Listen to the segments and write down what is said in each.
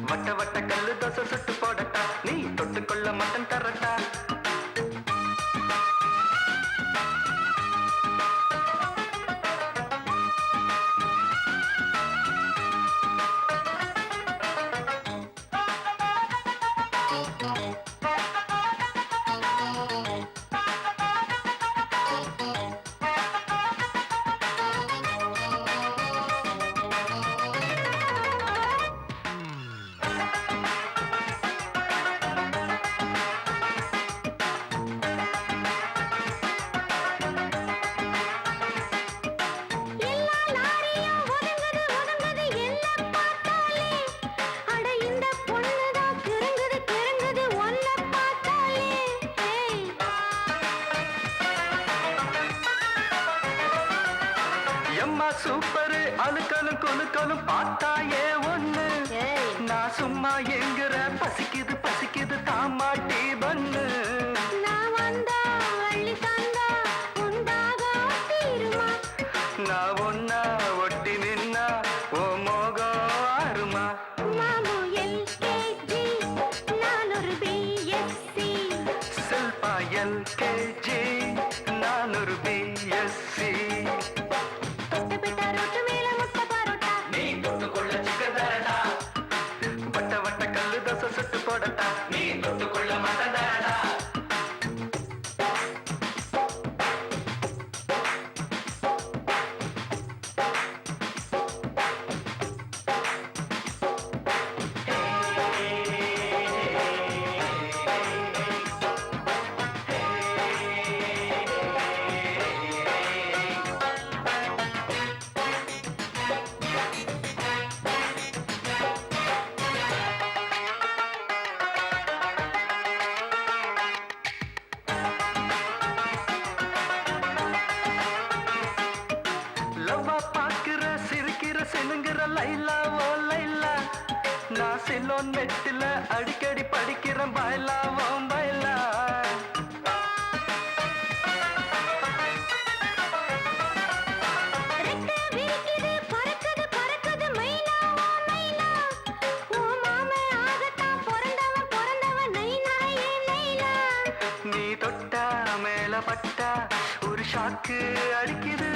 வட்ட வட்ட கல்லு தோசை சுட்டு போடட்டா, நீ தொட்டுக்கொள்ள மட்டன் தரட்டா. சூப்பரு அழுக்கலும் குலுக்கலும் பார்த்தாயே ஒண்ணு, நான் சும்மா எங்குற பசிக்குது பசிக்குது தாமாட்டி பண்ணு. நான் வந்தா வள்ளி தந்தா உண்டாக தீருமா, நான் ஒன்னா ஒட்டி நின்னா ஓ மோகம் ஆறுமா. மாமு எல்கேஜி நான் ஒரு பிஎஸ்சி, சில்பா எல்கேஜி நான் ஒரு பிஎஸ்சி. வட்ட வட்ட கல்லு தோசை சுட்டு போடட்டா, நீ தொட்டுக்கொள்ள மாட்டேடா. சிலுங்கிற லைலா ஓ லைலா, நான் சிலோன் நெட்டில அடிக்கடி படிக்கிறேன் பாய்லா ஓ பாய்லா. நீ தொட்டா மேல பட்டா ஒரு ஷாக்கு அடிக்குது,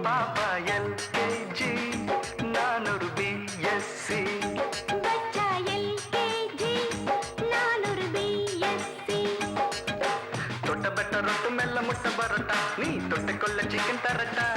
பாப்பா எல்கேஜி நான் ஒரு பிஎஸ்சி, பச்சா எல்கேஜி நான் ஒரு பிஎஸ்சி. தொட்ட பெட்ட ரொட்டு மெல்ல முட்டை பரட்டா, நீ தொட்டுக்கொள்ள சிக்கன் தரட்டா.